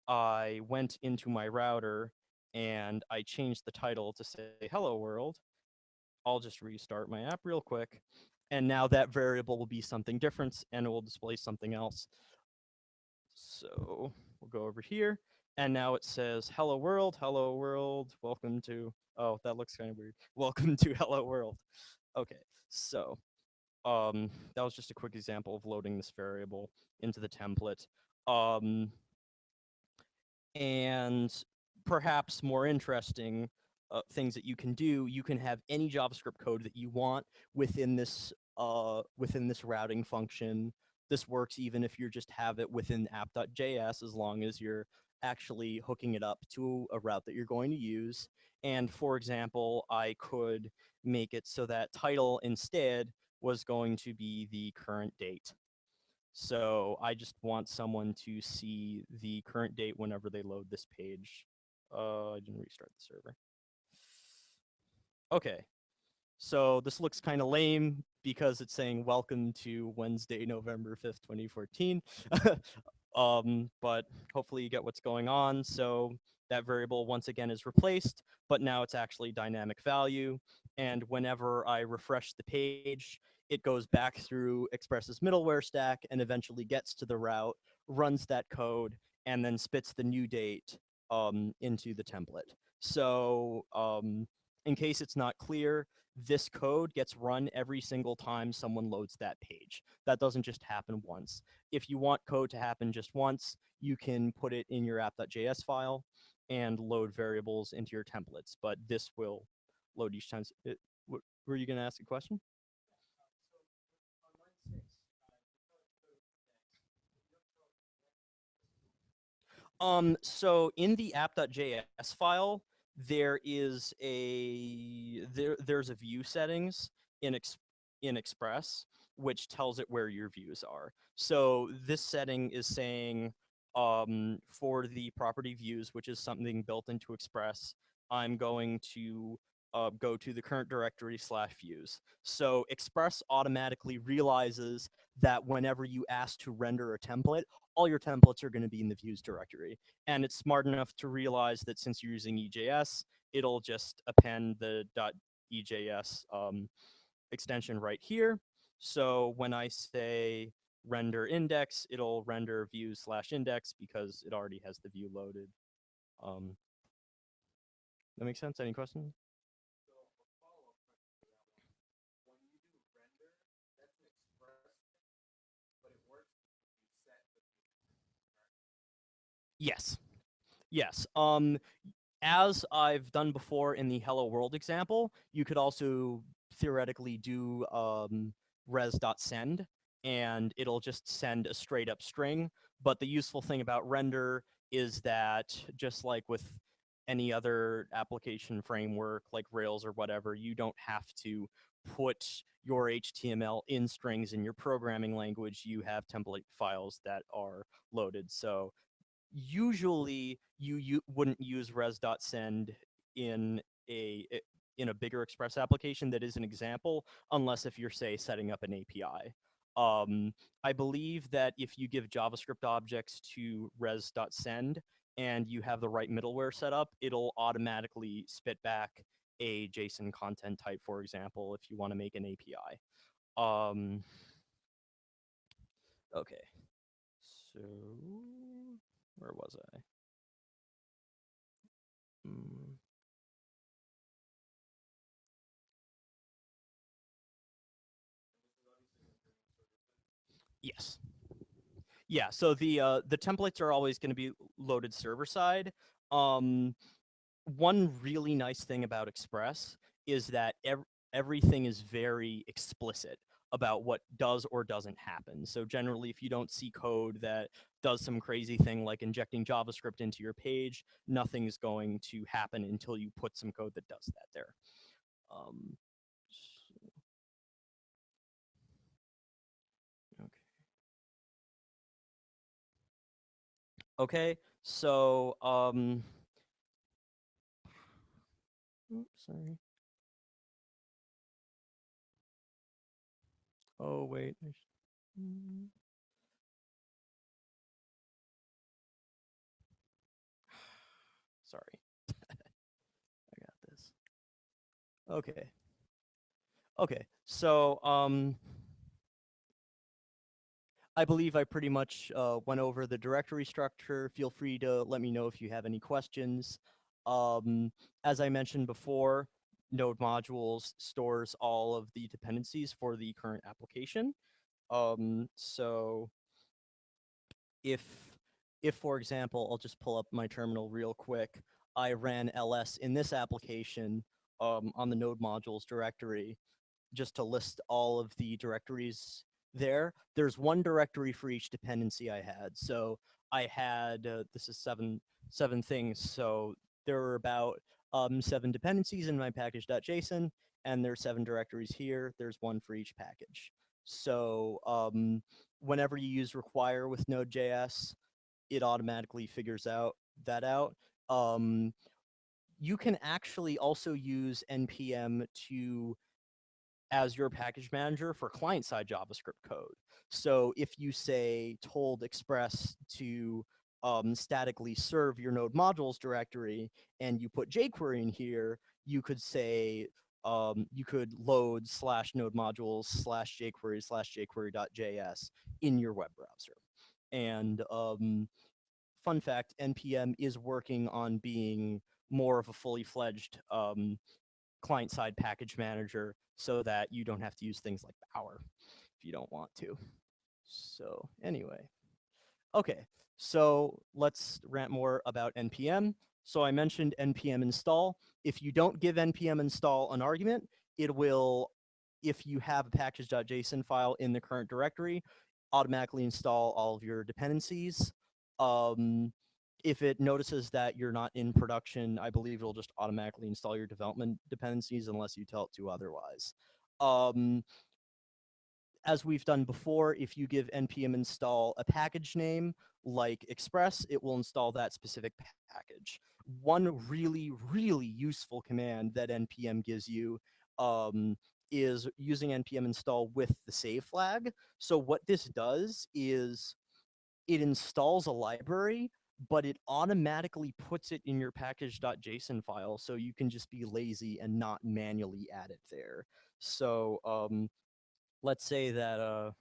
I went into my router and I changed the title to say hello world, I'll just restart my app real quick. And now that variable will be something different and it will display something else. So we'll go over here. And now it says hello world, welcome to, oh, that looks kind of weird. Welcome to hello world. Okay, so that was just a quick example of loading this variable into the template. And perhaps more interesting things that you can do, you can have any JavaScript code that you want within this routing function. This works even if you just have it within app.js, as long as you're actually hooking it up to a route that you're going to use. And for example, I could make it so that title instead was going to be the current date. So I just want someone to see the current date whenever they load this page. I didn't restart the server. Okay, so this looks kind of lame because it's saying welcome to Wednesday, November 5th, 2014. But hopefully you get what's going on. So that variable once again is replaced, but now it's actually dynamic value. And whenever I refresh the page, it goes back through Express's middleware stack and eventually gets to the route, runs that code, and then spits the new date into the template. So in case it's not clear, this code gets run every single time someone loads that page. That doesn't just happen once. If you want code to happen just once, you can put it in your app.js file and load variables into your templates, but this will load each time. Were you going to ask a question? So in the app.js file, there's a view settings in Express, which tells it where your views are. So this setting is saying for the property views, which is something built into Express, I'm going to go to the current directory /views. So Express automatically realizes that whenever you ask to render a template, all your templates are going to be in the views directory. And it's smart enough to realize that since you're using EJS, it'll just append the .ejs extension right here. So when I say render index, it'll render views /index because it already has the view loaded. That makes sense? Any questions? Yes. Yes. As I've done before in the Hello World example, you could also theoretically do res.send, and it'll just send a straight up string. But the useful thing about render is that just like with any other application framework like Rails or whatever, you don't have to put your HTML in strings in your programming language. You have template files that are loaded. So usually you wouldn't use res.send in in a bigger Express application that is an example, unless if you're, say, setting up an API. I believe that if you give JavaScript objects to res.send and you have the right middleware set up, it'll automatically spit back a JSON content type, for example, if you want to make an API. Okay, so where was I? Yes. Yeah, so the templates are always going to be loaded server side. One really nice thing about Express is that everything is very explicit about what does or doesn't happen. So generally, if you don't see code that does some crazy thing like injecting JavaScript into your page, nothing's going to happen until you put some code that does that there. Okay, so oops, sorry. Oh wait. Sorry. I got this. Okay. Okay. So I believe I pretty much went over the directory structure. Feel free to let me know if you have any questions. As I mentioned before, Node modules stores all of the dependencies for the current application. So if for example, I'll just pull up my terminal real quick, I ran ls in this application on the Node modules directory, just to list all of the directories there. There's one directory for each dependency I had. So I had, this is seven things. So there were about 7 dependencies in my package.json, and there's 7 directories here. There's one for each package. So whenever you use require with Node.js, it automatically figures that out. You can actually also use npm as your package manager for client-side JavaScript code. So if you say told Express to statically serve your Node modules directory and you put jQuery in here, you could say you could load /node modules /jQuery/jQuery.js in your web browser. And fun fact, npm is working on being more of a fully fledged client-side package manager so that you don't have to use things like Power if you don't want to. So anyway, okay, so let's rant more about npm. So I mentioned npm install. If you don't give npm install an argument, it will, if you have a package.json file in the current directory, automatically install all of your dependencies. If it notices that you're not in production, I believe it'll just automatically install your development dependencies unless you tell it to otherwise. As we've done before, if you give npm install a package name like Express, it will install that specific package. One really, really useful command that npm gives you is using npm install with the save flag. So what this does is it installs a library, but it automatically puts it in your package.json file, so you can just be lazy and not manually add it there. So let's say that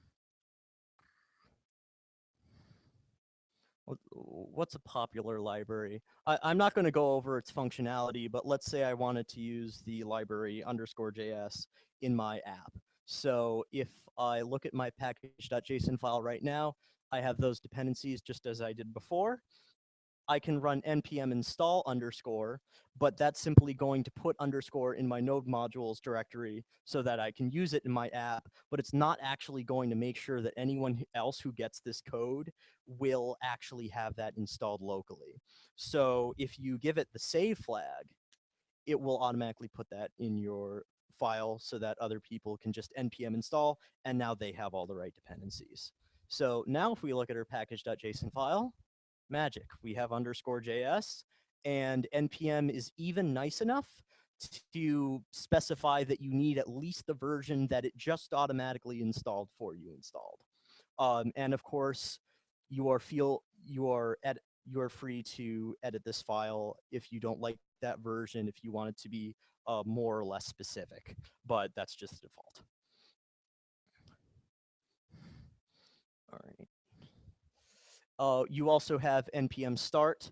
what's a popular library? I'm not going to go over its functionality, but let's say I wanted to use the library _JS in my app. So if I look at my package.json file right now, I have those dependencies just as I did before. I can run npm install _, but that's simply going to put _ in my node modules directory so that I can use it in my app, but it's not actually going to make sure that anyone else who gets this code will actually have that installed locally. So if you give it the save flag, it will automatically put that in your file so that other people can just npm install, and now they have all the right dependencies. So now if we look at our package.json file, magic, we have _JS, and npm is even nice enough to specify that you need at least the version that it just automatically installed for you installed. And of course, you are free to edit this file if you don't like that version, if you want it to be more or less specific, but that's just the default. All right. You also have npm start.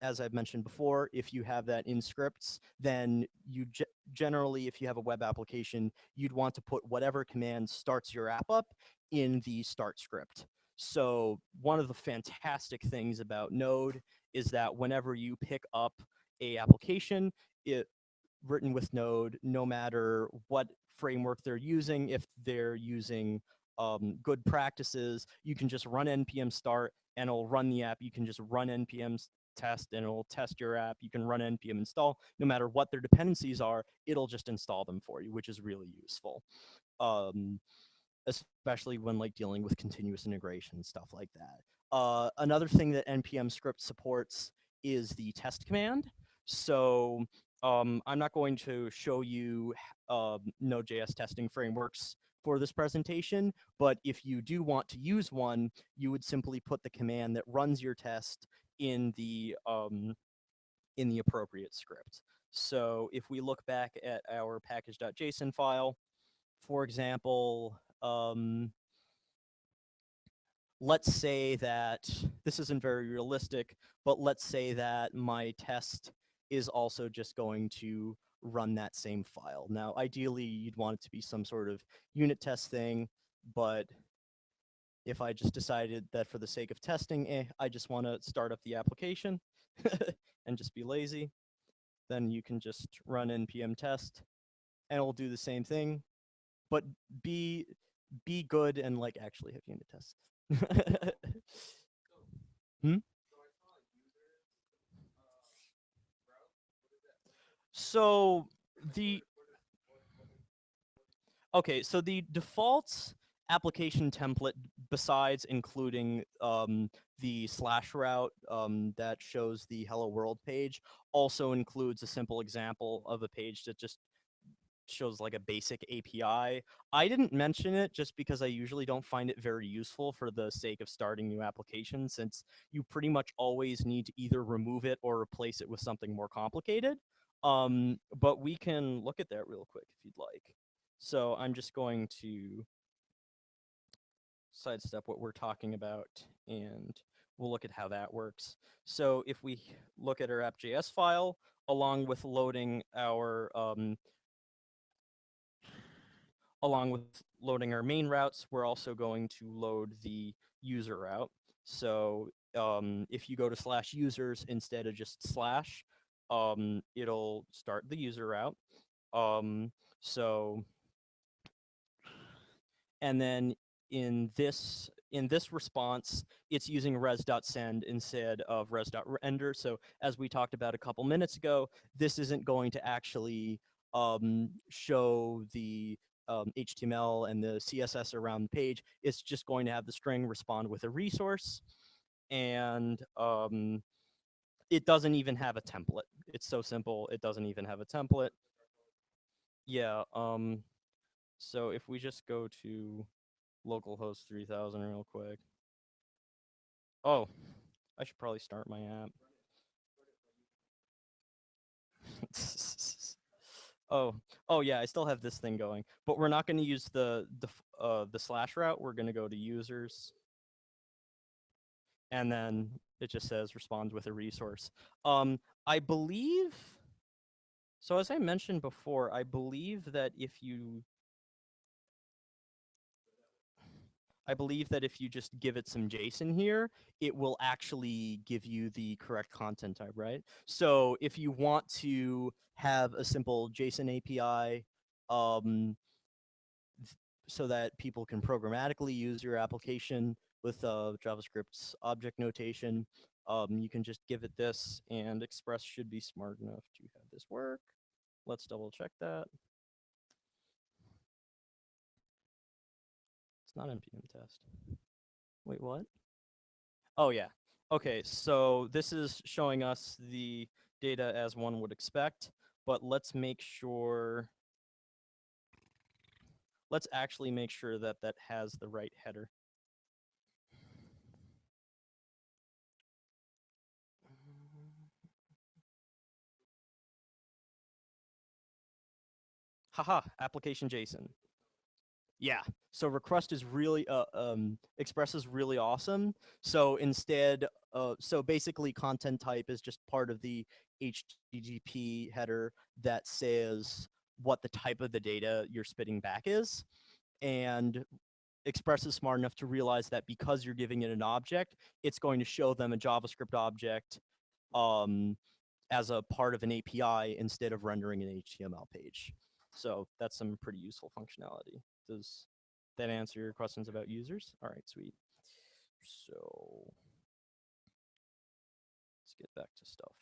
As I've mentioned before, if you have that in scripts, then you generally, if you have a web application, you'd want to put whatever command starts your app up in the start script. So one of the fantastic things about Node is that whenever you pick up a application, written with Node, no matter what framework they're using, if they're using good practices, you can just run npm start and it'll run the app. You can just run npm test and it'll test your app. You can run npm install. No matter what their dependencies are, it'll just install them for you, which is really useful. Especially when like dealing with continuous integration and stuff like that. Another thing that npm script supports is the test command. So I'm not going to show you Node.js testing frameworks for this presentation, but if you do want to use one, you would simply put the command that runs your test in the appropriate script. So if we look back at our package.json file, for example, let's say that this isn't very realistic, but let's say that my test is also just going to run that same file. Now, ideally, you'd want it to be some sort of unit test thing, but if I just decided that for the sake of testing, I just want to start up the application and just be lazy, then you can just run npm test and it'll do the same thing, but be good and like actually have unit tests. Hmm? So the so the default application template, besides including the slash route that shows the hello world page, also includes a simple example of a page that just shows like a basic API. I didn't mention it just because I usually don't find it very useful for the sake of starting new applications, since you pretty much always need to either remove it or replace it with something more complicated. But we can look at that real quick if you'd like. So I'm just going to sidestep what we're talking about and we'll look at how that works. So if we look at our app.js file, along with loading our main routes, we're also going to load the user route. So if you go to /users instead of just slash, it'll start the user route. So, and then in this response, it's using res.send instead of res.render. So as we talked about a couple minutes ago, this isn't going to actually show the HTML and the CSS around the page. It's just going to have the string respond with a resource. And it doesn't even have a template. It's so simple, it doesn't even have a template. Yeah, so if we just go to localhost 3000 real quick. Oh, I should probably start my app. Oh yeah, I still have this thing going, but we're not going to use the slash route. We're going to go to users, and then it just says responds with a resource. I believe. So as I mentioned before, I believe that if you just give it some JSON here, it will actually give you the correct content type, right? So if you want to have a simple JSON API so that people can programmatically use your application with JavaScript's object notation, you can just give it this, and Express should be smart enough to have this work. Let's double check that. It's not npm test. Wait, what? Oh, yeah. Okay, so this is showing us the data as one would expect. but let's actually make sure that that has the right header. Haha, application JSON. Yeah. So request is really express is really awesome. So instead, so basically content type is just part of the HTTP header that says what the type of the data you're spitting back is. And Express is smart enough to realize that because you're giving it an object, it's going to show them a JavaScript object um, as a part of an API instead of rendering an HTML page. So that's some pretty useful functionality. Does that answer your questions about users? All right, sweet. So let's get back to stuff.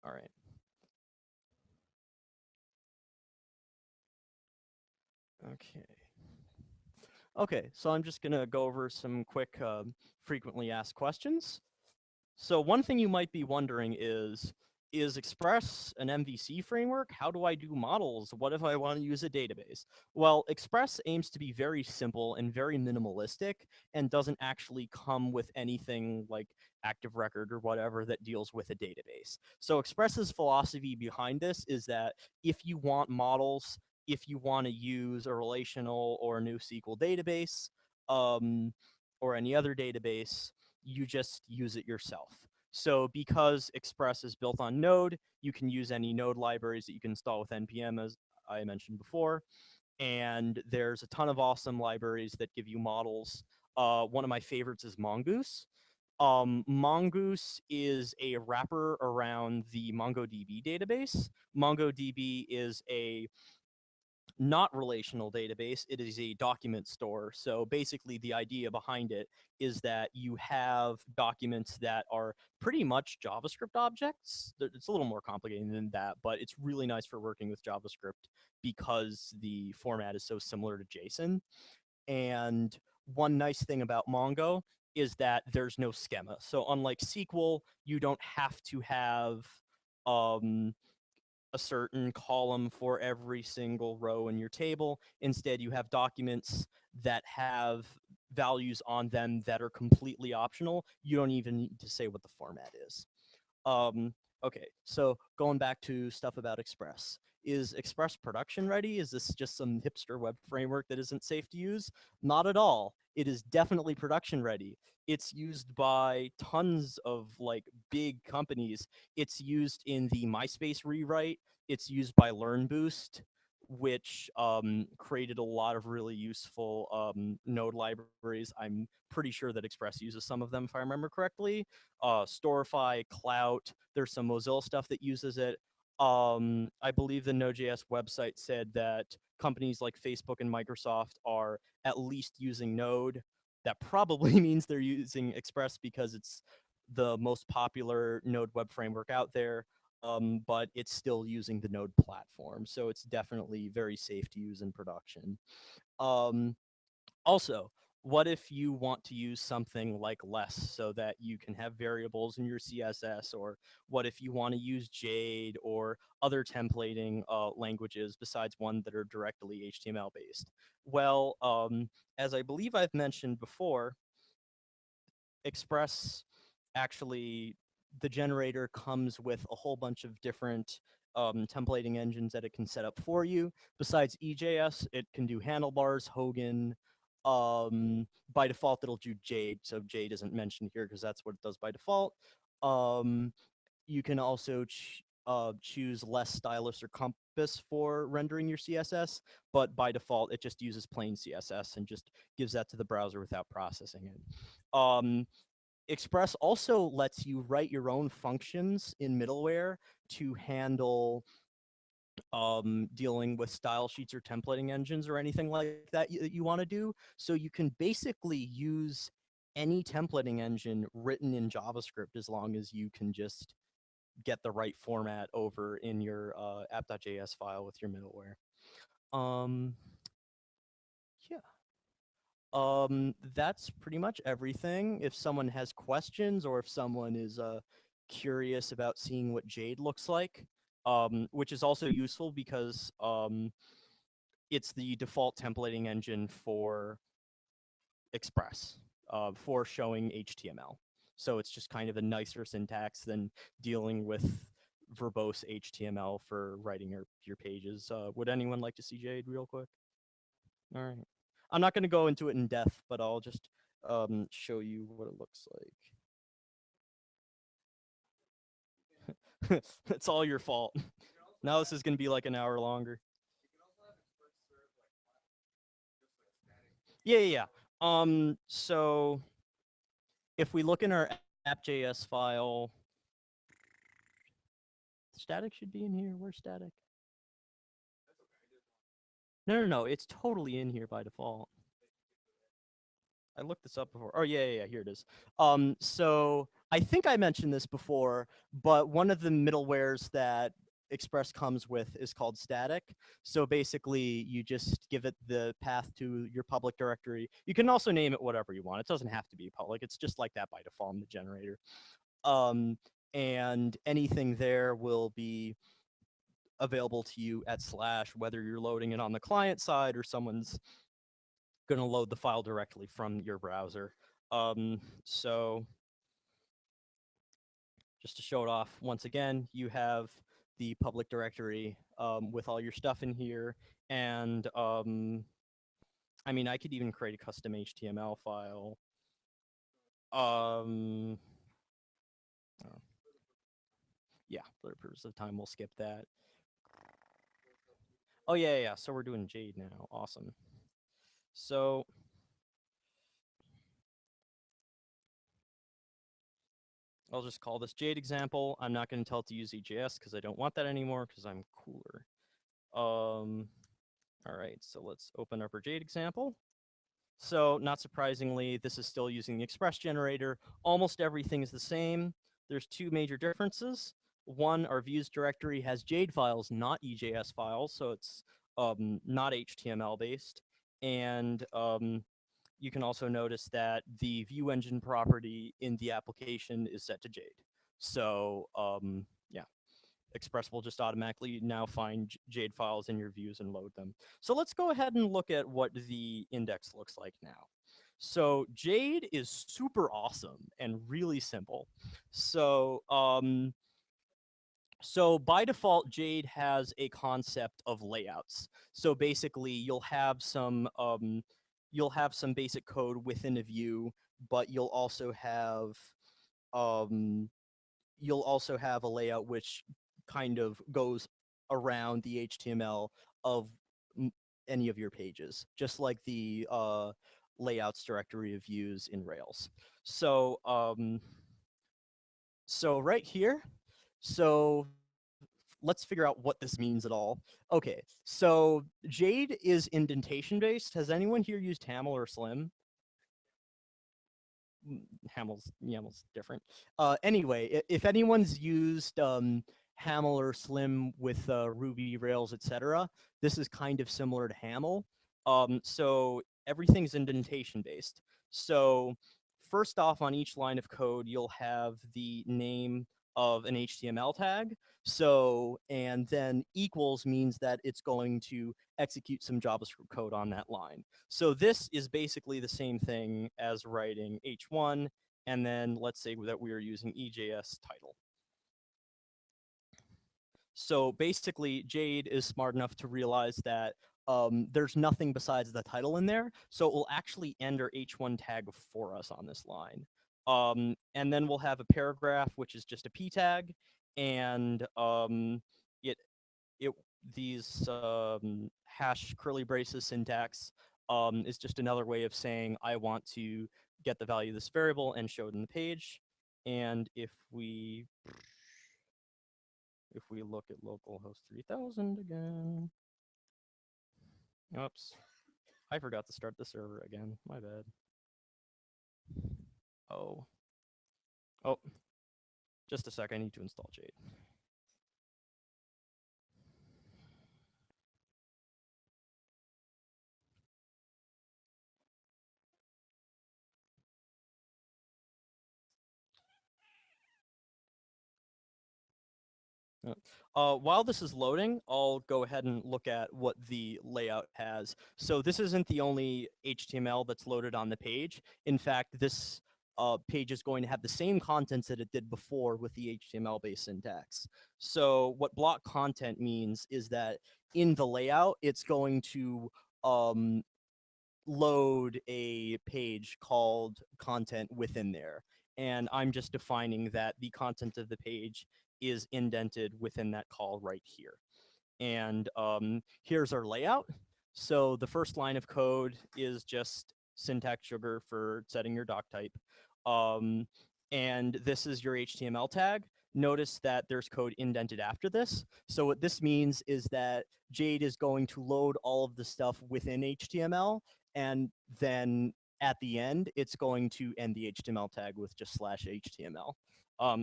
All right. Okay. Okay, so I'm just gonna go over some quick frequently asked questions. So one thing you might be wondering is Express an MVC framework? How do I do models? What if I want to use a database? Well, Express aims to be very simple and very minimalistic and doesn't actually come with anything like Active Record or whatever that deals with a database. So Express's philosophy behind this is that if you want models, if you want to use a relational or a NoSQL database, or any other database, you just use it yourself. So because Express is built on Node, you can use any Node libraries that you can install with NPM, as I mentioned before. And there's a ton of awesome libraries that give you models. One of my favorites is Mongoose. Mongoose is a wrapper around the MongoDB database. MongoDB is a not relational database, it is a document store. So basically the idea behind it is that you have documents that are pretty much JavaScript objects. It's a little more complicated than that, but it's really nice for working with JavaScript because the format is so similar to JSON. And one nice thing about Mongo is that there's no schema. So unlike SQL, you don't have to have um, a certain column for every single row in your table. Instead, you have documents that have values on them that are completely optional. You don't even need to say what the format is. Okay, so going back to stuff about Express. Is Express production ready? Is this just some hipster web framework that isn't safe to use? Not at all. It is definitely production ready. It's used by tons of like big companies. It's used in the MySpace rewrite. It's used by LearnBoost, which created a lot of really useful Node libraries. I'm pretty sure that Express uses some of them, if I remember correctly. Storify, Clout. There's some Mozilla stuff that uses it. I believe the Node.js website said that companies like Facebook and Microsoft are at least using Node. That probably means they're using Express because it's the most popular Node web framework out there. But it's still using the Node platform, so it's definitely very safe to use in production. Um, Also, what if you want to use something like less so that you can have variables in your CSS? Or what if you want to use Jade or other templating languages besides one that are directly HTML based? Well, as I believe I've mentioned before, Express actually, the generator comes with a whole bunch of different templating engines that it can set up for you. Besides EJS, it can do handlebars, Hogan. By default, it'll do Jade, so Jade isn't mentioned here because that's what it does by default. You can also choose less stylus or compass for rendering your CSS, but by default, it just uses plain CSS and just gives that to the browser without processing it. Express also lets you write your own functions in middleware to handle dealing with style sheets or templating engines or anything like that you want to do. So you can basically use any templating engine written in JavaScript as long as you can just get the right format over in your app.js file with your middleware. Um, yeah. That's pretty much everything. If someone has questions or if someone is curious about seeing what Jade looks like, which is also useful because it's the default templating engine for Express for showing HTML. So it's just kind of a nicer syntax than dealing with verbose HTML for writing your pages. Would anyone like to see Jade real quick? All right. I'm not going to go into it in depth, but I'll just show you what it looks like. It's all your fault. Now this is going to be like an hour longer. Yeah. So if we look in our app.js file, static should be in here. Where's static? No. It's totally in here by default. I looked this up before. Oh, yeah, here it is. So I think I mentioned this before, but one of the middlewares that Express comes with is called static. So basically, you just give it the path to your public directory. You can also name it whatever you want. It doesn't have to be public. It's just like that by default in the generator. And anything there will be available to you at /, whether you're loading it on the client side or someone's going to load the file directly from your browser. So just to show it off once again, you have the public directory with all your stuff in here. And I mean, I could even create a custom HTML file. Yeah, for the purpose of time, we'll skip that. Oh, yeah. So we're doing Jade now. Awesome. So I'll just call this Jade example. I'm not going to tell it to use EJS because I don't want that anymore because I'm cooler. All right, so let's open up our Jade example. So not surprisingly, this is still using the Express generator. Almost everything is the same. There's two major differences. One, our views directory has Jade files, not EJS files, so it's not HTML based. And you can also notice that the view engine property in the application is set to Jade. So yeah, Express will just automatically now find Jade files in your views and load them. So let's go ahead and look at what the index looks like now. So Jade is super awesome and really simple. So by default, Jade has a concept of layouts. So basically, you'll have some basic code within a view, but you'll also have a layout which kind of goes around the HTML of any of your pages, just like the layouts directory of views in Rails. So right here, so let's figure out what this means at all. Okay, so Jade is indentation based. Has anyone here used Haml or Slim? Haml's different. Anyway, if anyone's used Haml or Slim with Ruby, Rails, etc., this is kind of similar to Haml. So everything's indentation based. So first off, on each line of code, you'll have the name of an HTML tag. So, and then equals means that it's going to execute some JavaScript code on that line. So this is basically the same thing as writing H1, and then let's say that we are using EJS title. So basically, Jade is smart enough to realize that there's nothing besides the title in there, so it will actually end our H1 tag for us on this line. And then we'll have a paragraph, which is just a p tag, and these hash curly braces syntax is just another way of saying I want to get the value of this variable and show it in the page. And if we look at localhost 3000 again, oops, I forgot to start the server again. My bad. Oh, just a sec. I need to install Jade. While this is loading, I'll go ahead and look at what the layout has. So this isn't the only HTML that's loaded on the page. In fact, this page is going to have the same contents that it did before with the HTML-based syntax. So what block content means is that in the layout, it's going to load a page called content within there. And I'm just defining that the content of the page is indented within that call right here. And here's our layout. So the first line of code is just syntax sugar for setting your doc type. And this is your HTML tag. Notice that there's code indented after this. So what this means is that Jade is going to load all of the stuff within HTML, and then at the end, it's going to end the HTML tag with just /HTML.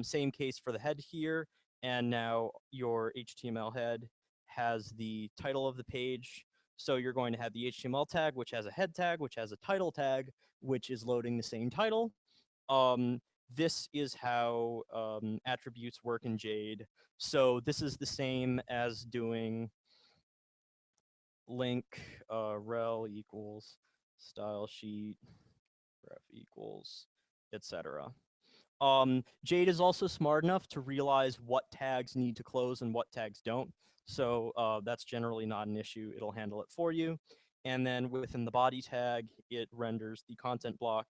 Same case for the head here. And now your HTML head has the title of the page. So you're going to have the HTML tag, which has a head tag, which has a title tag, which is loading the same title. This is how attributes work in Jade. So this is the same as doing link rel equals style sheet ref equals, etc. Jade is also smart enough to realize what tags need to close and what tags don't. So that's generally not an issue. It'll handle it for you. And then within the body tag, it renders the content block,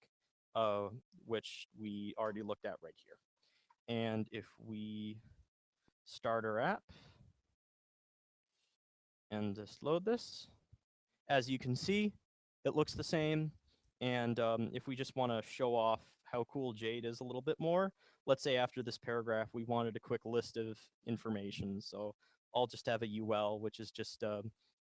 which we already looked at right here. And if we start our app and just load this, as you can see, it looks the same. And if we just want to show off how cool Jade is a little bit more, let's say after this paragraph, we wanted a quick list of information. So I'll just have a UL, which is just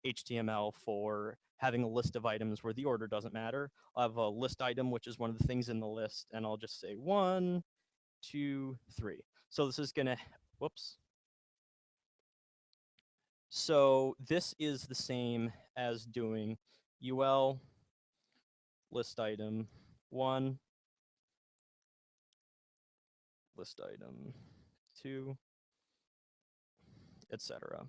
HTML for having a list of items where the order doesn't matter. I'll have a list item, which is one of the things in the list, and I'll just say 1, 2, 3. So this is going to, whoops. So this is the same as doing UL list item 1, list item 2, etc.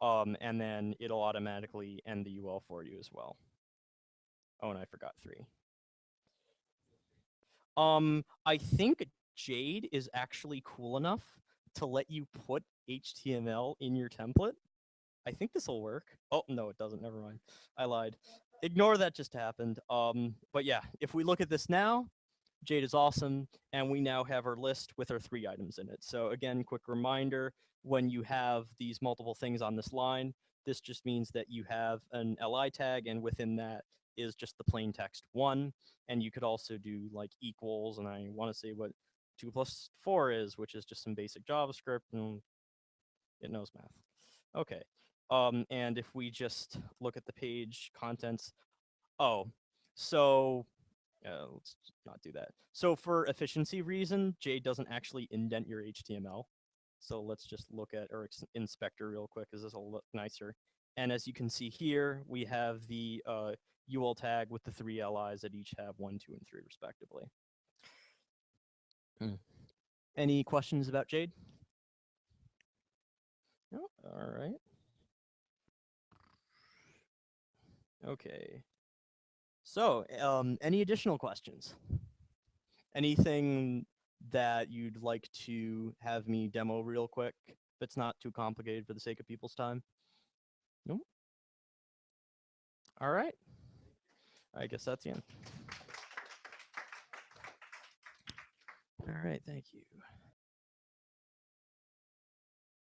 And then it'll automatically end the UL for you as well. Oh, and I forgot 3. I think Jade is actually cool enough to let you put HTML in your template. I think this will work. Oh, no, it doesn't. Never mind. I lied. Ignore that just happened. But yeah, if we look at this now, Jade is awesome, and we now have our list with our 3 items in it. So again, quick reminder, when you have these multiple things on this line, this just means that you have an li tag, and within that is just the plain text 1. And you could also do like equals, and I want to say what 2 plus 4 is, which is just some basic JavaScript, and it knows math. Okay. And if we just look at the page contents, so let's not do that. So for efficiency reason, Jade doesn't actually indent your HTML. So let's just look at our inspector real quick, because this will look nicer. And as you can see here, we have the UL tag with the 3 LIs that each have 1, 2, and 3 respectively. Any questions about Jade? No? All right. Okay. So, any additional questions? Anything that you'd like to have me demo real quick, if it's not too complicated for the sake of people's time? Nope. All right. I guess that's the end. All right, thank you.